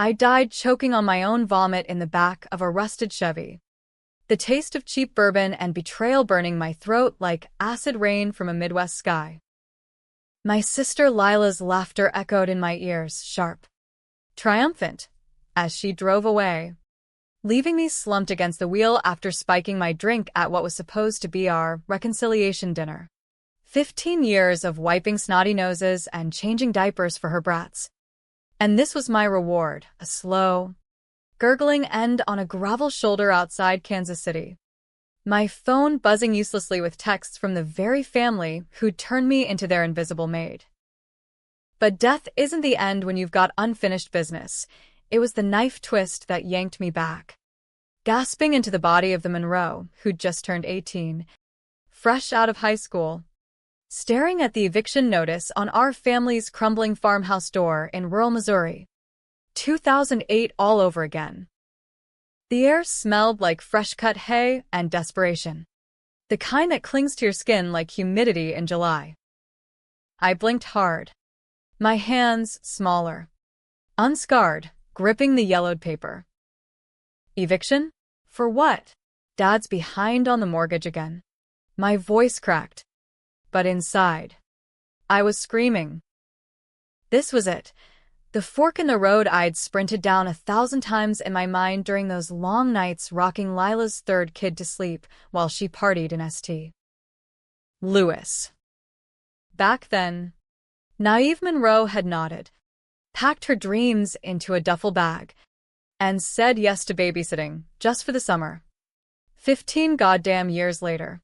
I died choking on my own vomit in the back of a rusted Chevy. The taste of cheap bourbon and betrayal burning my throat like acid rain from a Midwest sky. My sister Lila's laughter echoed in my ears, sharp, triumphant, as she drove away, leaving me slumped against the wheel after spiking my drink at what was supposed to be our reconciliation dinner. 15 years of wiping snotty noses and changing diapers for her brats. And this was my reward, a slow, gurgling end on a gravel shoulder outside Kansas City. My phone buzzing uselessly with texts from the very family who'd turned me into their invisible maid. But death isn't the end when you've got unfinished business. It was the knife twist that yanked me back, gasping into the body of the Monroe, who'd just turned 18, fresh out of high school, staring at the eviction notice on our family's crumbling farmhouse door in rural Missouri. 2008 all over again. The air smelled like fresh-cut hay and desperation, the kind that clings to your skin like humidity in July. I blinked hard, my hands smaller, unscarred, gripping the yellowed paper. Eviction? For what? Dad's behind on the mortgage again. My voice cracked. But inside, I was screaming. This was it. The fork in the road I'd sprinted down 1,000 times in my mind during those long nights rocking Lila's third kid to sleep while she partied in St. Louis. Back then, naive Monroe had nodded, packed her dreams into a duffel bag, and said yes to babysitting, just for the summer. 15 goddamn years later,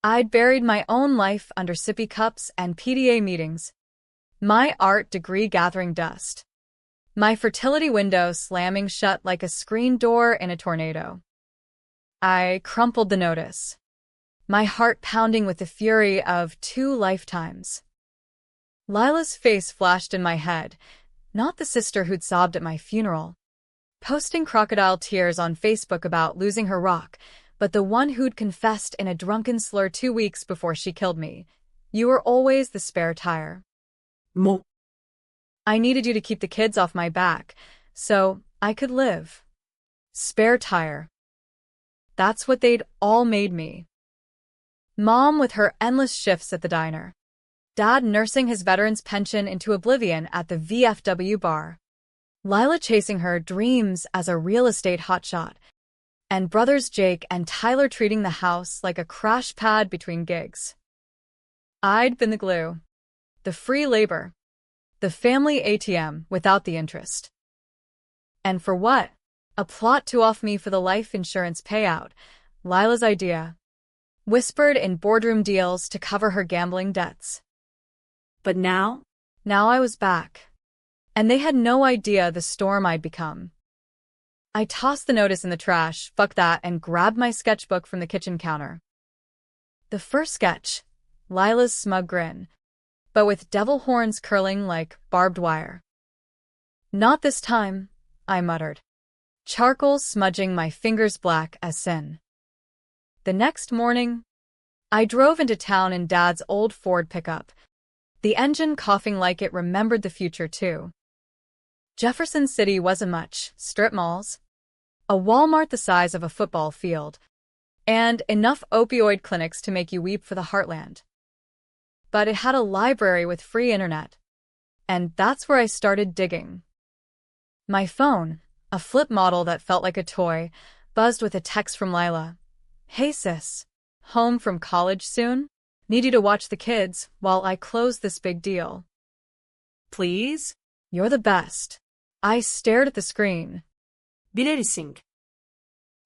I'd buried my own life under sippy cups and PTA meetings, my art degree gathering dust, my fertility window slamming shut like a screen door in a tornado. I crumpled the notice, my heart pounding with the fury of 2 lifetimes. Lila's face flashed in my head, not the sister who'd sobbed at my funeral, posting crocodile tears on Facebook about losing her rock, but the one who'd confessed in a drunken slur 2 weeks before she killed me. You were always the spare tire. Mo. I needed you to keep the kids off my back, so I could live. Spare tire. That's what they'd all made me. Mom with her endless shifts at the diner. Dad nursing his veteran's pension into oblivion at the VFW bar. Lila chasing her dreams as a real estate hotshot. And brothers Jake and Tyler treating the house like a crash pad between gigs. I'd been the glue, the free labor, the family ATM without the interest. And for what? A plot to off me for the life insurance payout, Lila's idea, whispered in boardroom deals to cover her gambling debts. But now I was back, and they had no idea the storm I'd become. I tossed the notice in the trash, fuck that, and grabbed my sketchbook from the kitchen counter. The first sketch, Lila's smug grin, but with devil horns curling like barbed wire. Not this time, I muttered, charcoal smudging my fingers black as sin. The next morning, I drove into town in Dad's old Ford pickup, the engine coughing like it remembered the future too. Jefferson City wasn't much, strip malls, a Walmart the size of a football field, and enough opioid clinics to make you weep for the heartland. But it had a library with free internet, and that's where I started digging. My phone, a flip model that felt like a toy, buzzed with a text from Lila. Hey sis, home from college soon? Need you to watch the kids while I close this big deal. Please? You're the best. I stared at the screen. Bilirsin.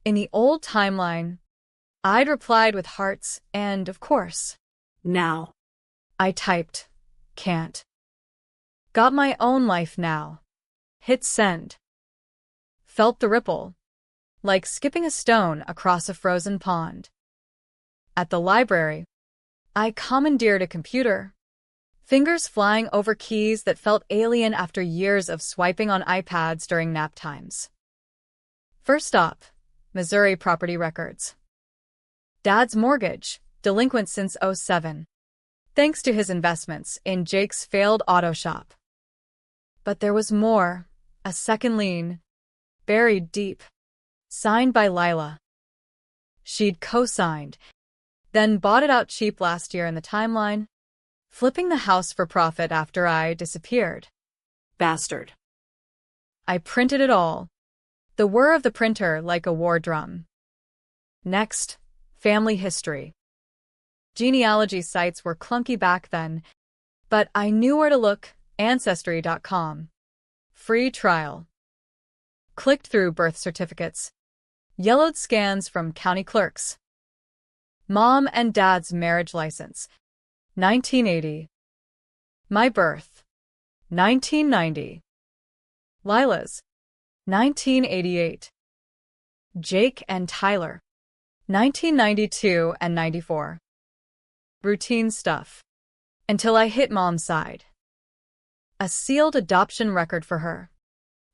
In the old timeline, I'd replied with hearts and, of course. Now. I typed, can't. Got my own life now. Hit send. Felt the ripple, like skipping a stone across a frozen pond. At the library, I commandeered a computer, fingers flying over keys that felt alien after years of swiping on iPads during nap times. First stop, Missouri property records. Dad's mortgage, delinquent since '07. Thanks to his investments in Jake's failed auto shop. But there was more, A second lien. Buried deep. Signed by Lila. She'd co-signed, then bought it out cheap last year in the timeline, flipping the house for profit after I disappeared. Bastard. I printed it all. The whir of the printer like a war drum. Next, family history. Genealogy sites were clunky back then, but I knew where to look. Ancestry.com. Free trial. Clicked through birth certificates. Yellowed scans from county clerks. Mom and Dad's marriage license. 1980. My birth. 1990. Lila's. 1988. Jake and Tyler. 1992 and 94. Routine stuff. Until I hit Mom's side. A sealed adoption record for her.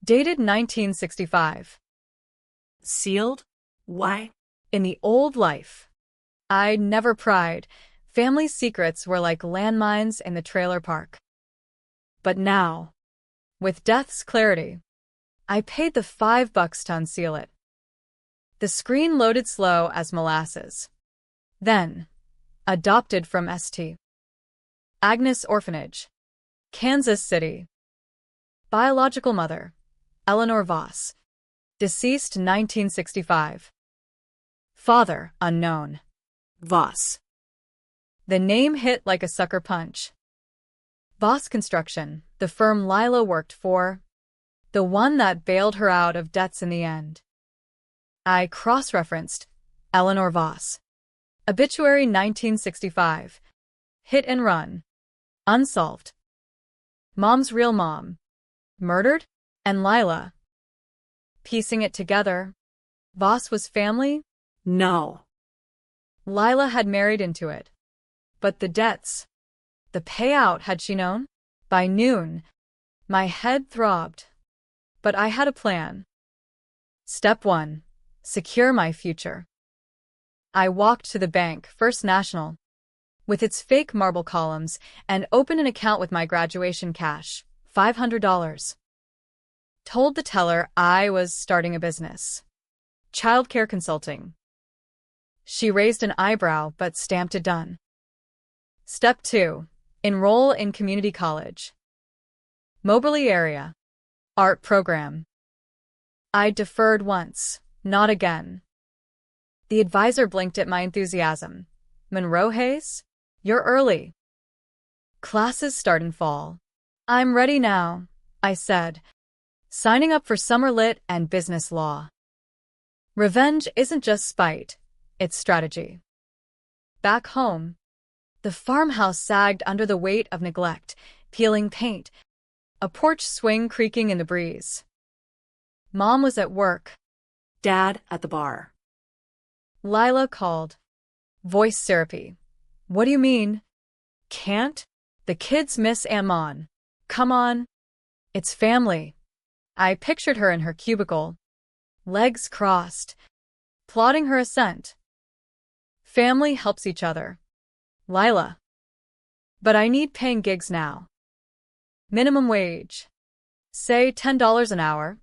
Dated 1965. Sealed? Why? In the old life. I never pried. Family secrets were like landmines in the trailer park. But now, with death's clarity, I paid the $5 to unseal it. The screen loaded slow as molasses. Then, adopted from St. Agnes Orphanage, Kansas City. Biological mother, Eleanor Voss. Deceased 1965. Father, unknown. Voss. The name hit like a sucker punch. Voss Construction, the firm Lila worked for. The one that bailed her out of debts in the end. I cross-referenced Eleanor Voss. Obituary 1965. Hit and run. Unsolved. Mom's real mom. Murdered? And Lila. Piecing it together. Voss was family? No. Lila had married into it. But the debts. The payout, had she known? By noon, my head throbbed. But I had a plan. Step 1. Secure my future. I walked to the bank, First National, with its fake marble columns, and opened an account with my graduation cash, $500. Told the teller I was starting a business. Childcare consulting. She raised an eyebrow but stamped it done. Step 2. Enroll in community college. Moberly area. Art program. I deferred once, not again. The advisor blinked at my enthusiasm. Monroe Hayes? You're early. Classes start in fall. I'm ready now, I said, signing up for summer lit and business law. Revenge isn't just spite, it's strategy. Back home, the farmhouse sagged under the weight of neglect, peeling paint, a porch swing creaking in the breeze. Mom was at work. Dad at the bar. Lila called. Voice syrupy. What do you mean? Can't? The kids miss Ammon. Come on. It's family. I pictured her in her cubicle, legs crossed, plotting her ascent. Family helps each other. Lila. But I need paying gigs now. Minimum wage. Say $10 an hour.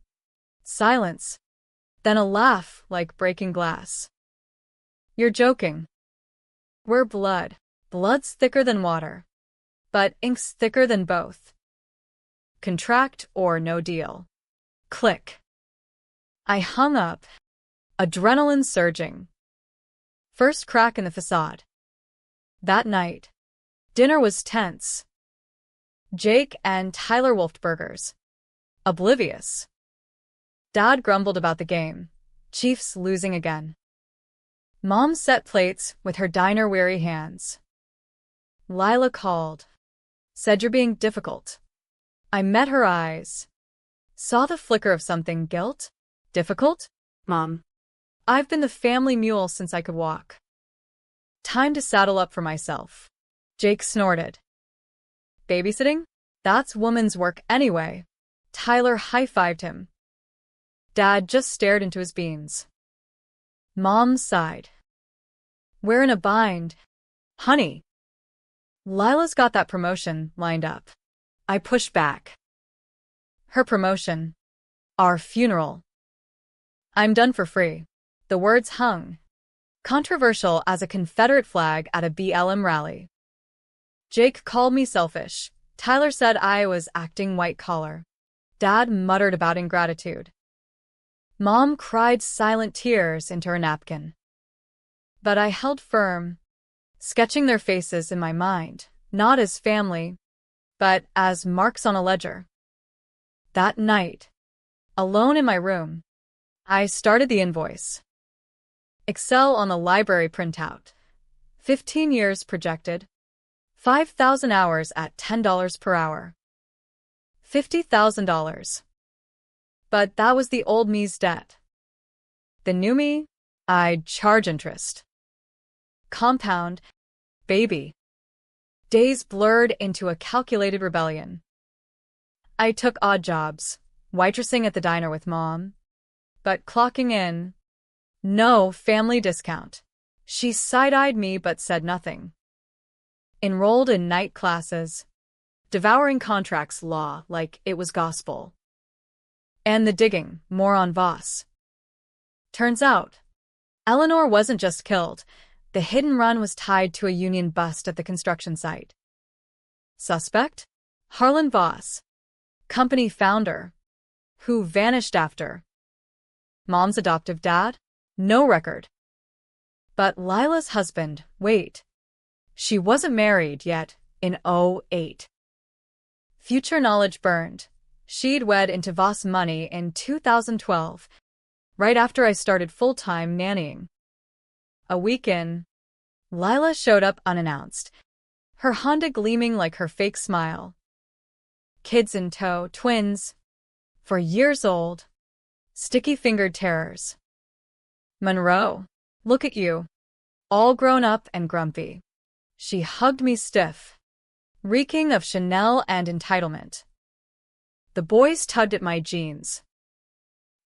Silence. Then a laugh like breaking glass. You're joking. We're blood. Blood's thicker than water. But ink's thicker than both. Contract or no deal. Click. I hung up, adrenaline surging. First crack in the facade. That night, dinner was tense. Jake and Tyler wolfed burgers. Oblivious. Dad grumbled about the game. Chiefs losing again. Mom set plates with her diner-weary hands. Lila called. Said you're being difficult. I met her eyes. Saw the flicker of something. Guilt? Difficult? Mom. I've been the family mule since I could walk. Time to saddle up for myself. Jake snorted. Babysitting? That's woman's work anyway. Tyler high-fived him. Dad just stared into his beans. Mom sighed. We're in a bind. Honey. Lila's got that promotion lined up. I pushed back. Her promotion. Our funeral. I'm done for free. The words hung, controversial as a Confederate flag at a BLM rally. Jake called me selfish. Tyler said I was acting white-collar. Dad muttered about ingratitude. Mom cried silent tears into her napkin. But I held firm, sketching their faces in my mind, not as family, but as marks on a ledger. That night, alone in my room, I started the invoice. Excel on the library printout. 15 years projected. 5,000 hours at $10 per hour. $50,000. But that was the old me's debt. The new me, I'd charge interest. Compound, baby. Days blurred into a calculated rebellion. I took odd jobs, waitressing at the diner with Mom, but clocking in, no family discount. She side-eyed me but said nothing. Enrolled in night classes, devouring contracts law like it was gospel. And the digging, more on Voss. Turns out, Eleanor wasn't just killed. The hidden run was tied to a Union bust at the construction site. Suspect? Harlan Voss, company founder, who vanished after. Mom's adoptive dad? No record. But Lila's husband, wait. She wasn't married yet, in '08. Future knowledge burned. She'd wed into Voss money in 2012, right after I started full-time nannying. A week in, Lila showed up unannounced, her Honda gleaming like her fake smile. Kids in tow, twins, 4 years old, sticky-fingered terrors. Monroe, look at you, all grown up and grumpy. She hugged me stiff, reeking of Chanel and entitlement. The boys tugged at my jeans.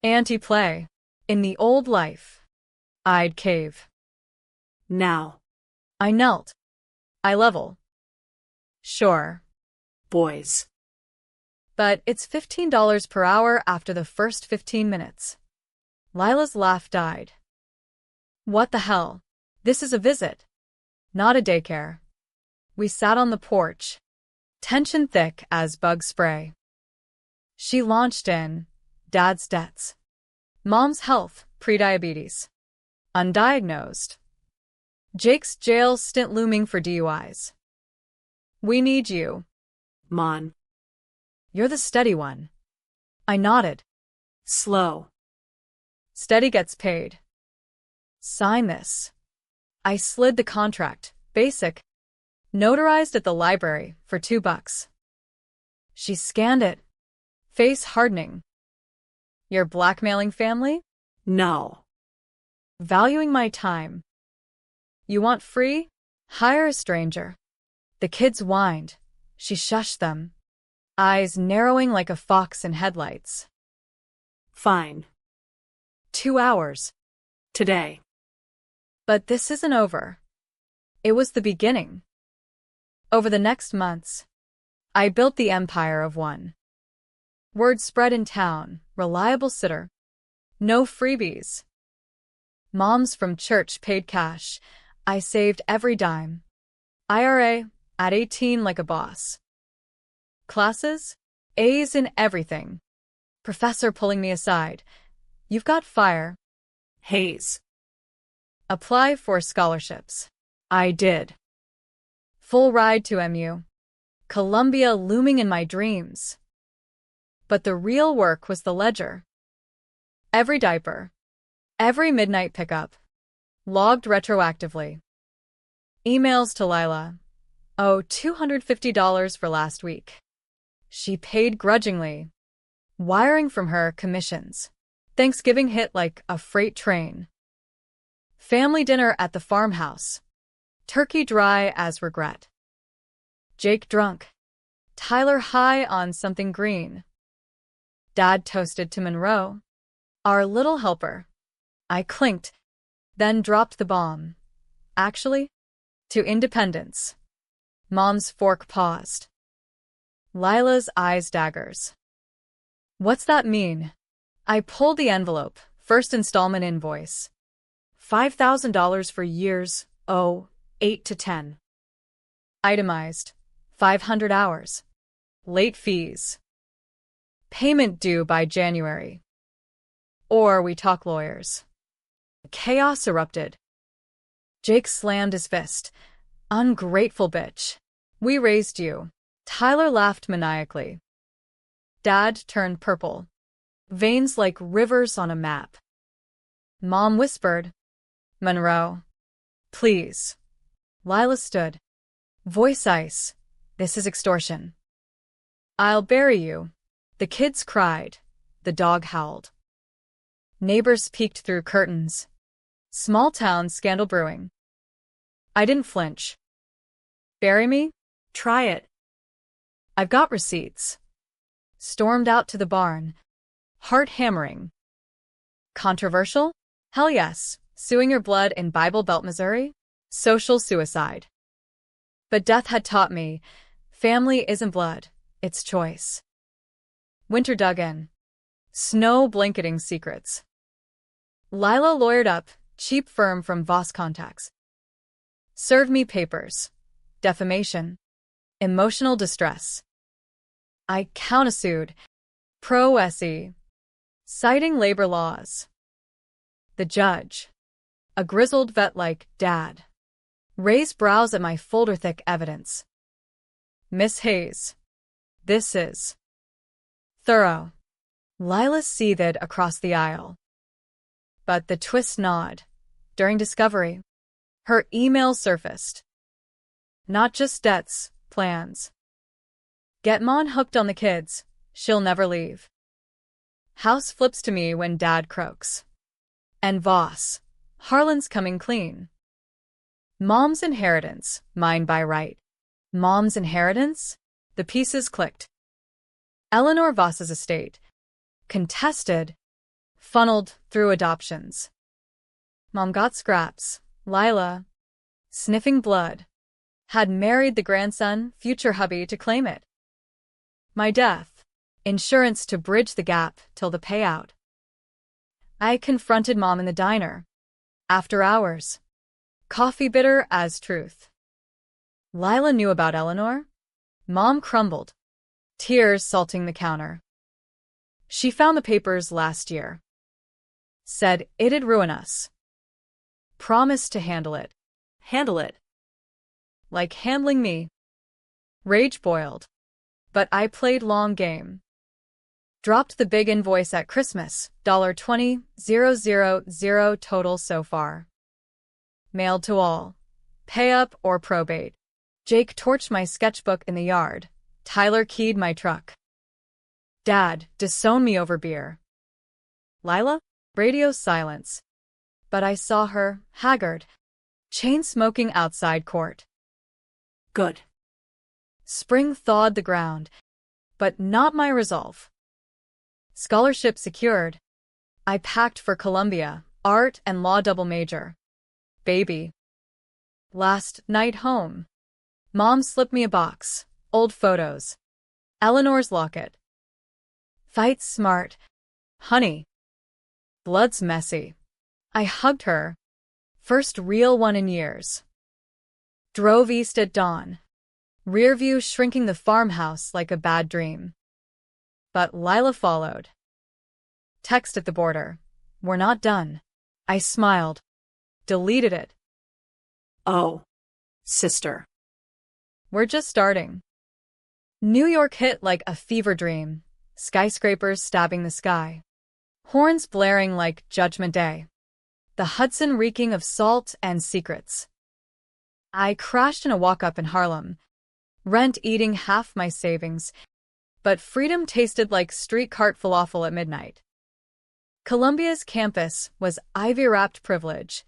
Anti-play. In the old life, I'd cave. Now. I knelt. I level. Sure. Boys. But it's $15 per hour after the first 15 minutes. Lila's laugh died. What the hell? This is a visit, not a daycare. We sat on the porch, tension thick as bug spray. She launched in, Dad's debts. Mom's health, prediabetes. Undiagnosed. Jake's jail stint looming for DUIs. We need you. Mon. You're the steady one. I nodded. Slow. Steady gets paid. Sign this. I slid the contract, basic, notarized at the library for $2. She scanned it, face hardening. You're blackmailing family? No. Valuing my time. You want free? Hire a stranger. The kids whined. She shushed them, eyes narrowing like a fox in headlights. Fine. 2 hours. Today. But this isn't over. It was the beginning. Over the next months, I built the empire of one. Word spread in town, reliable sitter. No freebies. Moms from church paid cash. I saved every dime. IRA, at 18 like a boss. Classes? A's in everything. Professor pulling me aside. You've got fire. Hayes. Apply for scholarships. I did. Full ride to MU. Columbia looming in my dreams. But the real work was the ledger. Every diaper. Every midnight pickup. Logged retroactively. Emails to Lila. Oh, $250 for last week. She paid grudgingly. Wiring from her commissions. Thanksgiving hit like a freight train. Family dinner at the farmhouse. Turkey dry as regret. Jake drunk. Tyler high on something green. Dad toasted to Monroe. Our little helper. I clinked, then dropped the bomb. Actually, to independence. Mom's fork paused. Lila's eyes daggers. What's that mean? I pulled the envelope. First installment invoice. $5,000 for years, 8 to 10. Itemized. 500 hours. Late fees. Payment due by January. Or we talk lawyers. Chaos erupted. Jake slammed his fist. Ungrateful bitch. We raised you. Tyler laughed maniacally. Dad turned purple. Veins like rivers on a map. Mom whispered, Monroe. Please. Lila stood. Voice ice. This is extortion. I'll bury you. The kids cried. The dog howled. Neighbors peeked through curtains. Small town scandal brewing. I didn't flinch. Bury me? Try it. I've got receipts. Stormed out to the barn. Heart hammering. Controversial? Hell yes. Suing your blood in Bible Belt, Missouri? Social suicide. But death had taught me, family isn't blood, it's choice. Winter dug in. Snow blanketing secrets. Lila lawyered up, cheap firm from Voss contacts. Served me papers. Defamation. Emotional distress. I countersued. Pro-SE. Citing labor laws. The judge, a grizzled vet like Dad, raised brows at my folder-thick evidence. Miss Hayes, this is thorough. Lila seethed across the aisle. But the twist gnawed. During discovery, her emails surfaced. Not just debts, plans. Get Mon hooked on the kids. She'll never leave. House flips to me when Dad croaks. And Voss. Harlan's coming clean. Mom's inheritance, mine by right. Mom's inheritance? The pieces clicked. Eleanor Voss's estate. Contested. Funneled through adoptions. Mom got scraps. Lila, sniffing blood, had married the grandson, future hubby, to claim it. My death. Insurance to bridge the gap till the payout. I confronted Mom in the diner. After hours. Coffee bitter as truth. Lila knew about Eleanor. Mom crumbled. Tears salting the counter. She found the papers last year. Said it'd ruin us. Promised to handle it. Handle it. Like handling me. Rage boiled. But I played long game. Dropped the big invoice at Christmas, $20,000 total so far. Mailed to all. Pay up or probate. Jake torched my sketchbook in the yard. Tyler keyed my truck. Dad disowned me over beer. Lila? Radio silence. But I saw her, haggard, chain-smoking outside court. Good. Spring thawed the ground, but not my resolve. Scholarship secured. I packed for Columbia, art and law double major. Baby. Last night home. Mom slipped me a box, old photos. Eleanor's locket. Fight smart. Honey. Blood's messy. I hugged her. First real one in years. Drove east at dawn. Rear view shrinking the farmhouse like a bad dream. But Lila followed. Text at the border. We're not done. I smiled. Deleted it. Oh, sister. We're just starting. New York hit like a fever dream. Skyscrapers stabbing the sky. Horns blaring like Judgment Day. The Hudson reeking of salt and secrets. I crashed in a walk-up in Harlem. Rent eating half my savings. But freedom tasted like street cart falafel at midnight. Columbia's campus was ivy-wrapped privilege.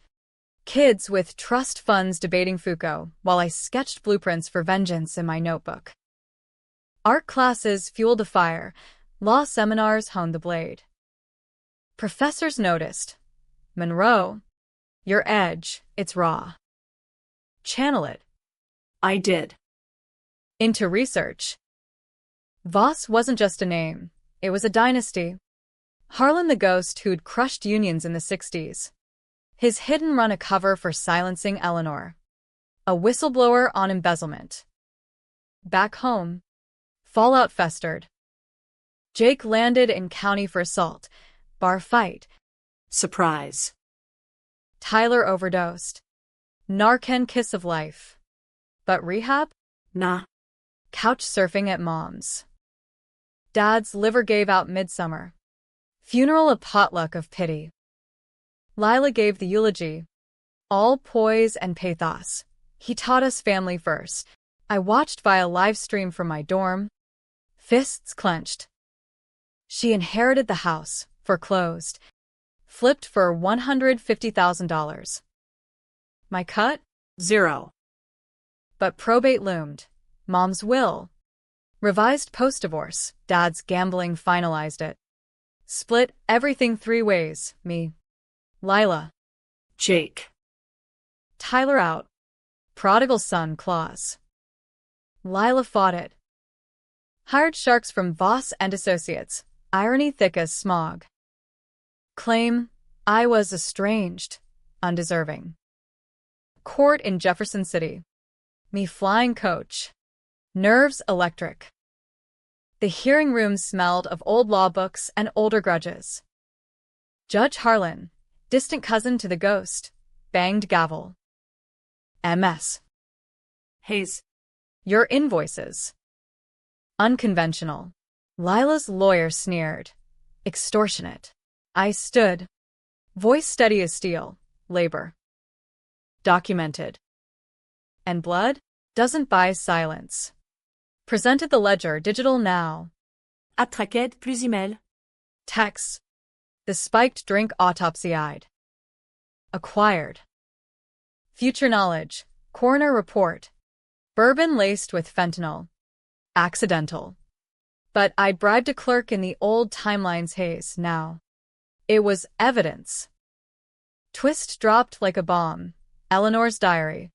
Kids with trust funds debating Foucault while I sketched blueprints for vengeance in my notebook. Art classes fueled the fire. Law seminars honed the blade. Professors noticed. Monroe, your edge, it's raw. Channel it. I did. Into research. Voss wasn't just a name. It was a dynasty. Harlan the ghost who'd crushed unions in the 60s. His hidden run a cover for silencing Eleanor. A whistleblower on embezzlement. Back home, fallout festered. Jake landed in county for assault. Bar fight. Surprise. Tyler overdosed. Narcan kiss of life. But rehab? Nah. Couch surfing at mom's. Dad's liver gave out midsummer. Funeral a potluck of pity. Lila gave the eulogy. All poise and pathos. He taught us family first. I watched via live stream from my dorm. Fists clenched. She inherited the house, foreclosed. Flipped for $150,000. My cut? 0. But probate loomed. Mom's will. Revised post-divorce. Dad's gambling finalized it. Split everything 3 ways. Me. Lila. Jake. Tyler out. Prodigal son clause. Lila fought it. Hired sharks from Voss and Associates. Irony thick as smog. Claim, I was estranged. Undeserving. Court in Jefferson City. Me flying coach. Nerves electric. The hearing room smelled of old law books and older grudges. Judge Harlan, distant cousin to the ghost, banged gavel. MS. Hayes. Your invoices. Unconventional. Lila's lawyer sneered. Extortionate. I stood. Voice steady as steel. Labor. Documented. And blood doesn't buy silence. Presented the ledger digital now. Attraqued plus email. Text. The spiked drink autopsy-eyed. Acquired. Future knowledge. Coroner report. Bourbon laced with fentanyl. Accidental. But I'd bribed a clerk in the old timeline's haze now. It was evidence. Twist dropped like a bomb. Eleanor's diary.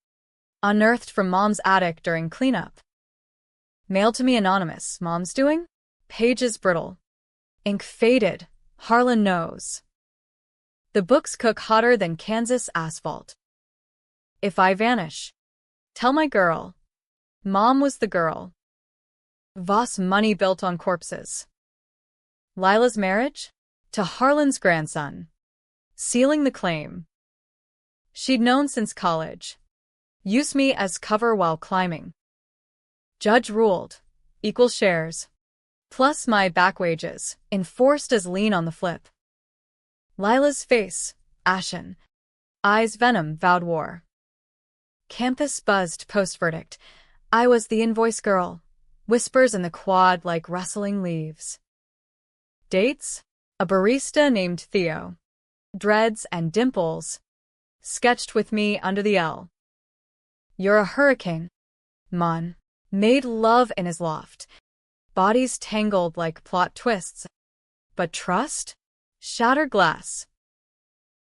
Unearthed from Mom's attic during cleanup. Mailed to me anonymous. Mom's doing? Pages brittle. Ink faded. Harlan knows. The books cook hotter than Kansas asphalt. If I vanish, tell my girl. Mom was the girl. Voss money built on corpses. Lila's marriage? To Harlan's grandson. Sealing the claim. She'd known since college. Use me as cover while climbing. Judge ruled. Equal shares. Plus my back wages, enforced as lien on the flip. Lila's face, ashen. Eyes venom vowed war. Campus buzzed post-verdict. I was the invoice girl. Whispers in the quad like rustling leaves. Dates? A barista named Theo. Dreads and dimples. Sketched with me under the L. You're a hurricane. Mon. Made love in his loft. Bodies tangled like plot twists. But trust? Shattered glass.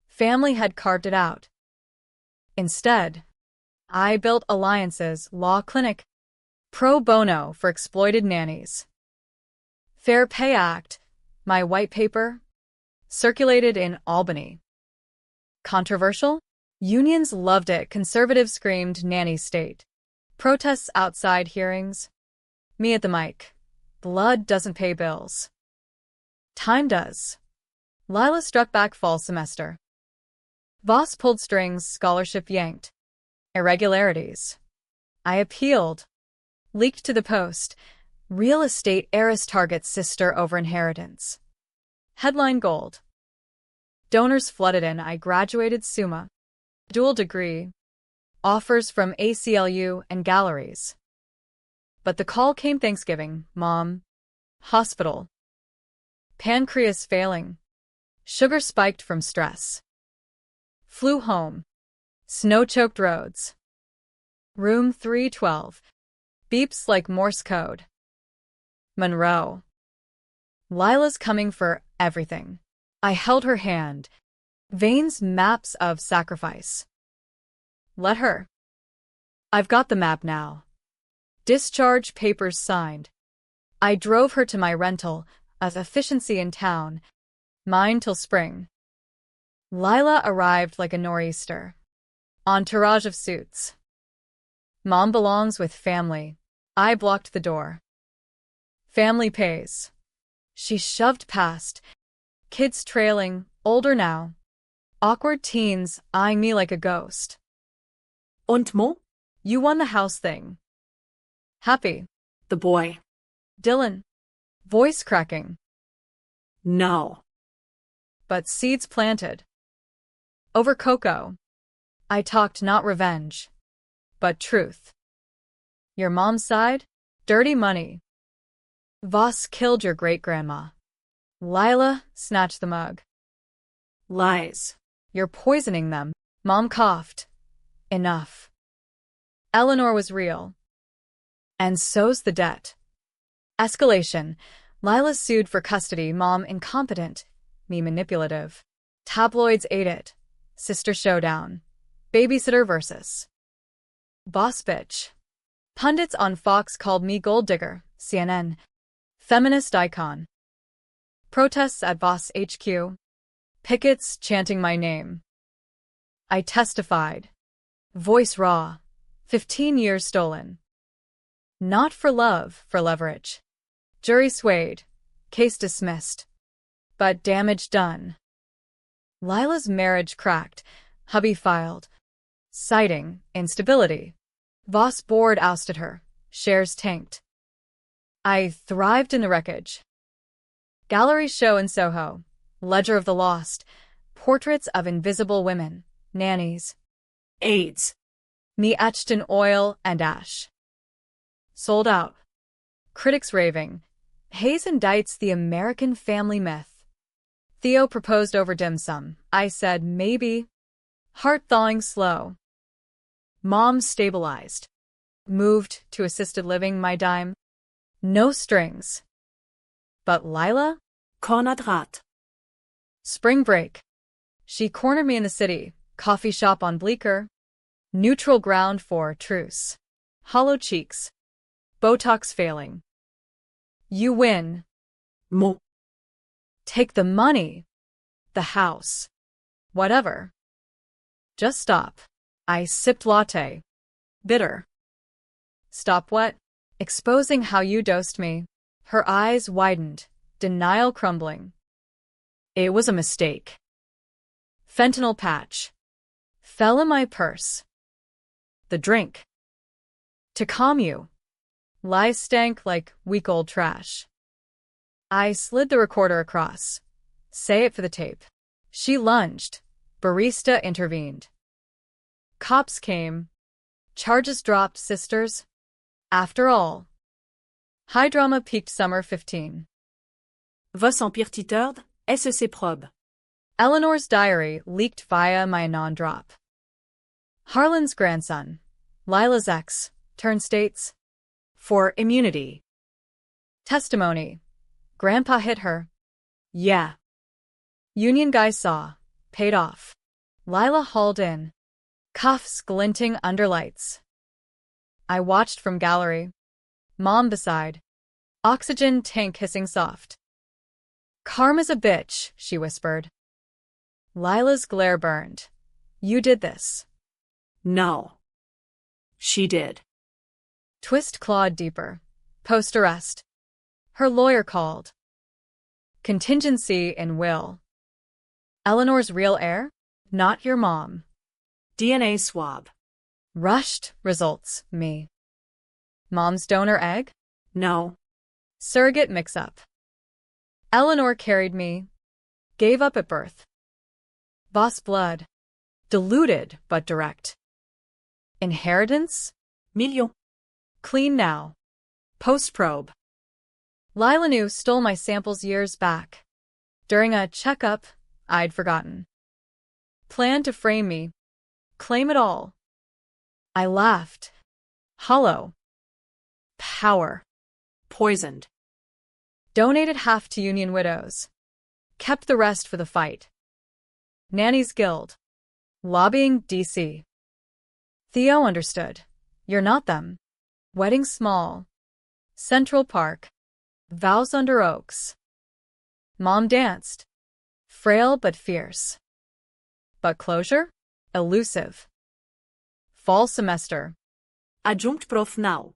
Family had carved it out. Instead, I built alliances, law clinic, pro bono for exploited nannies. Fair Pay Act, my white paper, circulated in Albany. Controversial? Unions loved it, conservatives screamed nanny state. Protests outside hearings. Me at the mic. Blood doesn't pay bills. Time does. Lila struck back fall semester. Voss pulled strings, scholarship yanked. Irregularities. I appealed. Leaked to the Post. Real estate heiress targets sister over inheritance. Headline gold. Donors flooded in. I graduated summa. Dual degree. Offers from ACLU and galleries. But the call came Thanksgiving. Mom. Hospital. Pancreas failing. Sugar spiked from stress. Flew home. Snow-choked roads. Room 312. Beeps like Morse code. Monroe. Lila's coming for everything. I held her hand. Veins maps of sacrifice. Let her. I've got the map now. Discharge papers signed. I drove her to my rental, as efficiency in town. Mine till spring. Lila arrived like a nor'easter. Entourage of suits. Mom belongs with family. I blocked the door. Family pays. She shoved past. Kids trailing, older now. Awkward teens eyeing me like a ghost. Und Mo? You won the house thing. Happy. The boy. Dylan. Voice cracking. No. But seeds planted. Over cocoa. I talked not revenge, but truth. Your mom's side? Dirty money. Voss killed your great-grandma. Lila snatched the mug. Lies. You're poisoning them. Mom coughed. Enough. Eleanor was real. And so's the debt. Escalation. Lila sued for custody. Mom incompetent. Me manipulative. Tabloids ate it. Sister showdown. Babysitter versus boss bitch. Pundits on Fox called me gold digger. CNN. Feminist icon. Protests at Voss HQ. Pickets chanting my name. I testified. Voice raw. 15 years stolen. Not for love, for leverage. Jury swayed. Case dismissed. But damage done. Lila's marriage cracked. Hubby filed. Citing instability. Voss board ousted her. Shares tanked. I thrived in the wreckage. Gallery show in Soho. Ledger of the lost. Portraits of invisible women. Nannies. AIDS. Me etched in oil and ash. Sold out. Critics raving. Hayes indicts the American family myth. Theo proposed over dim sum. I said maybe. Heart thawing slow. Mom stabilized. Moved to assisted living, my dime. No strings. But Lila? Cornadrat. Spring break. She cornered me in the city. Coffee shop on Bleecker. Neutral ground for truce. Hollow cheeks. Botox failing. You win. Mo. Take the money. The house. Whatever. Just stop. I sipped latte. Bitter. Stop what? Exposing how you dosed me. Her eyes widened. Denial crumbling. It was a mistake. Fentanyl patch. Fell in my purse. The drink. To calm you. Lies stank like week old trash. I slid the recorder across. Say it for the tape. She lunged. Barista intervened. Cops came. Charges dropped, sisters. After all. High drama peaked summer 15. Voss empire-titard, SEC probe. Eleanor's diary leaked via my non-drop. Harlan's grandson. Lila's ex. Turned states. For immunity. Testimony. Grandpa hit her. Yeah. Union guy saw. Paid off. Lila hauled in. Cuffs glinting under lights. I watched from gallery. Mom beside. Oxygen tank hissing soft. Karma's a bitch, she whispered. Lila's glare burned. You did this. No. She did. Twist clawed deeper. Post-arrest. Her lawyer called. Contingency in will. Eleanor's real heir? Not your mom. DNA swab. Rushed results, me. Mom's donor egg? No. Surrogate mix-up. Eleanor carried me. Gave up at birth. Boss blood. Diluted but direct. Inheritance? Million. Clean now. Post-probe. Lila knew stole my samples years back. During a checkup, I'd forgotten. Planned to frame me. Claim it all. I laughed. Hollow. Power. Poisoned. Donated half to union widows. Kept the rest for the fight. Nanny's Guild. Lobbying DC. Theo understood. You're not them. Wedding small. Central Park. Vows under oaks. Mom danced. Frail but fierce. But closure? Elusive. Fall semester. Adjunct Prof now.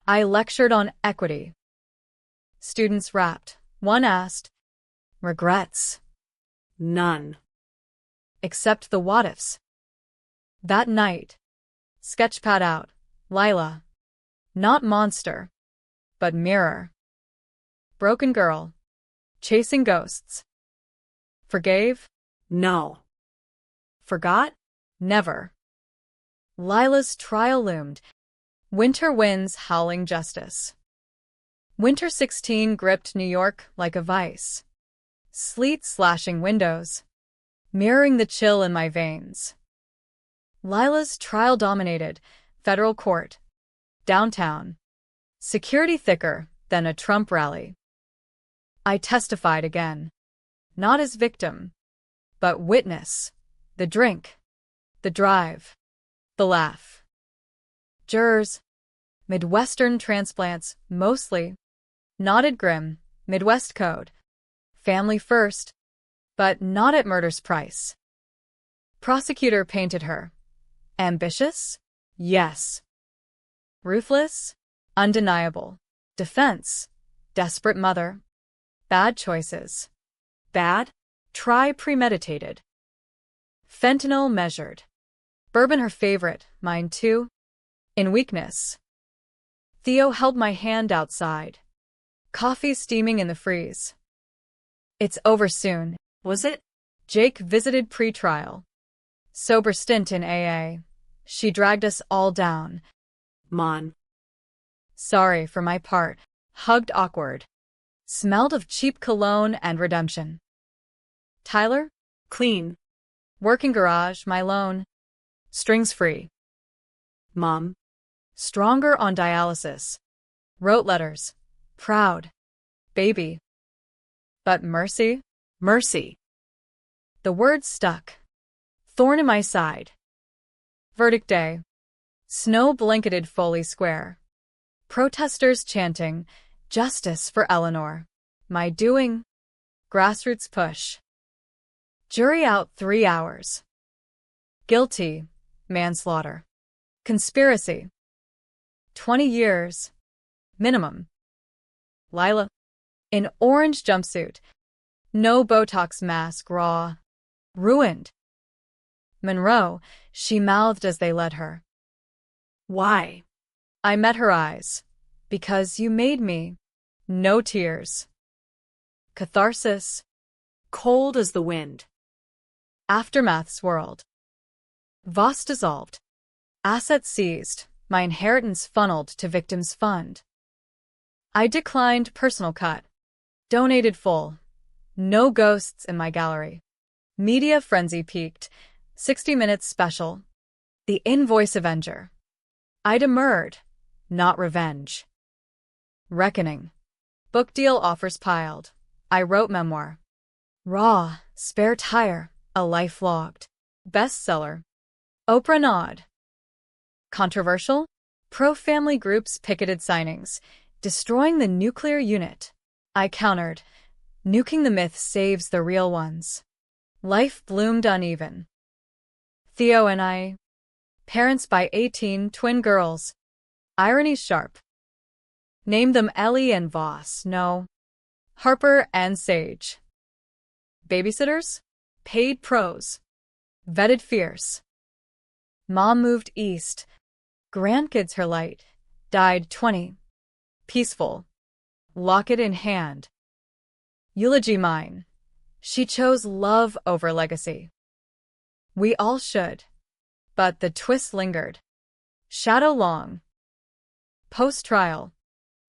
I lectured on equity. Students rapped. One asked, regrets. None. Except the what-ifs. That night. Sketchpad out. Lila. Not monster. But mirror. Broken girl. Chasing ghosts. Forgave? No. Forgot? Never. Lila's trial loomed. Winter winds howling justice. Winter 16 gripped New York like a vice. Sleet slashing windows, mirroring the chill in my veins. Lila's trial dominated federal court, downtown. Security thicker than a Trump rally. I testified again. Not as victim, but witness. The drink, the drive, the laugh. Jurors, Midwestern transplants, mostly. Nodded grim, Midwest code. Family first, but not at murder's price. Prosecutor painted her. Ambitious? Yes. Ruthless? Undeniable. Defense? Desperate mother. Bad choices. Bad? Try premeditated. Fentanyl measured. Bourbon her favorite, mine too. In weakness. Theo held my hand outside. Coffee steaming in the freeze. It's over soon. Was it? Jake visited pre-trial. Sober stint in AA. She dragged us all down. Mon. Sorry for my part. Hugged awkward. Smelled of cheap cologne and redemption. Tyler? Clean. Working garage, my loan. Strings free. Mom. Stronger on dialysis. Wrote letters. Proud. Baby. But mercy? Mercy. The words stuck. Thorn in my side. Verdict day. Snow-blanketed Foley Square. Protesters chanting, justice for Eleanor. My doing. Grassroots push. Jury out 3 hours. Guilty. Manslaughter. Conspiracy. 20 years. Minimum. Lila. In orange jumpsuit. No Botox mask, raw. Ruined. Monroe, she mouthed as they led her. Why? I met her eyes. Because you made me. No tears. Catharsis. Cold as the wind. Aftermath swirled. Voss dissolved. Assets seized. My inheritance funneled to victims' fund. I declined personal cut. Donated full. No ghosts in my gallery. Media frenzy peaked. 60 Minutes special. The Invoiced Avenger. I demurred. Not revenge. Reckoning. Book deal offers piled. I wrote memoir. Raw, spare tire, a life logged. Bestseller. Oprah nod. Controversial? Pro-family groups picketed signings, destroying the nuclear unit. I countered. Nuking the myth saves the real ones. Life bloomed uneven. Theo and I. Parents by 18, twin girls. Irony sharp. Named them Ellie and Voss, no. Harper and Sage. Babysitters? Paid pros. Vetted fierce. Mom moved east. Grandkids her light. Died 20. Peaceful. Locket in hand. Eulogy mine. She chose love over legacy. We all should. But the twist lingered. Shadow long. Post-trial.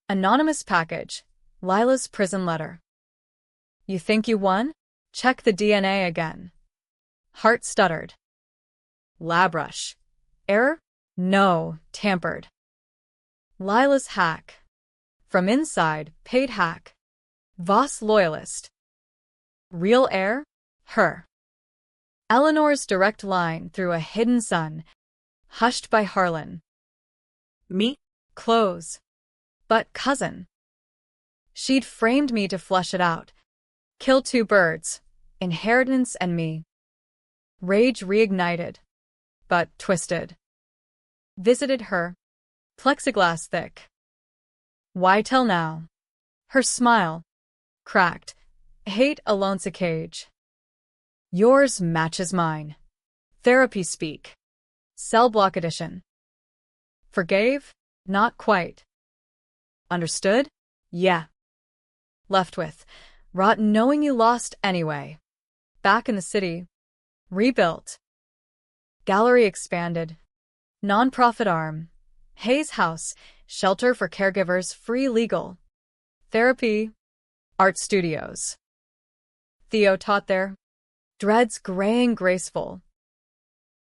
Anonymous package. Lila's prison letter. You think you won? Check the DNA again. Heart stuttered. Lab rush. Error? No, tampered. Lila's hack. From inside, paid hack. Voss loyalist. Real heir? Her. Eleanor's direct line through a hidden sun. Hushed by Harlan. Me? Close. But cousin. She'd framed me to flush it out. Kill 2 birds. Inheritance and me. Rage reignited, but twisted. Visited her. Plexiglass thick. Why tell now? Her smile. Cracked. Hate alone's a cage. Yours matches mine. Therapy speak. Cell block edition. Forgave? Not quite. Understood? Yeah. Left with. Rot knowing you lost anyway. Back in the city. Rebuilt. Gallery expanded. Nonprofit arm. Hayes House. Shelter for caregivers, free legal. Therapy. Art studios. Theo taught there. Dreads graying graceful.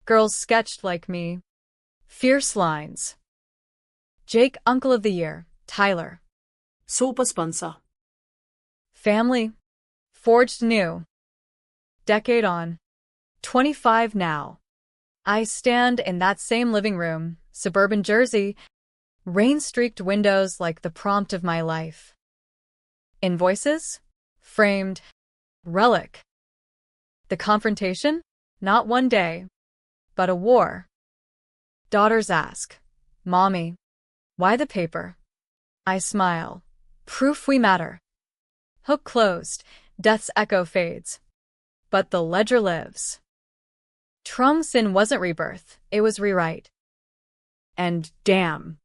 Girls sketched like me. Fierce lines. Jake Uncle of the Year. Tyler. Super sponsor. Family. Forged new. Decade on. 25 now. I stand in that same living room, suburban Jersey, rain-streaked windows like the prompt of my life. Invoices? Framed. Relic. The confrontation? Not one day, but a war. Daughters ask, Mommy, why the paper? I smile. Proof we matter. Hook closed, death's echo fades. But the ledger lives. Trum's sin wasn't rebirth, it was rewrite. And damn,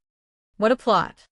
what a plot.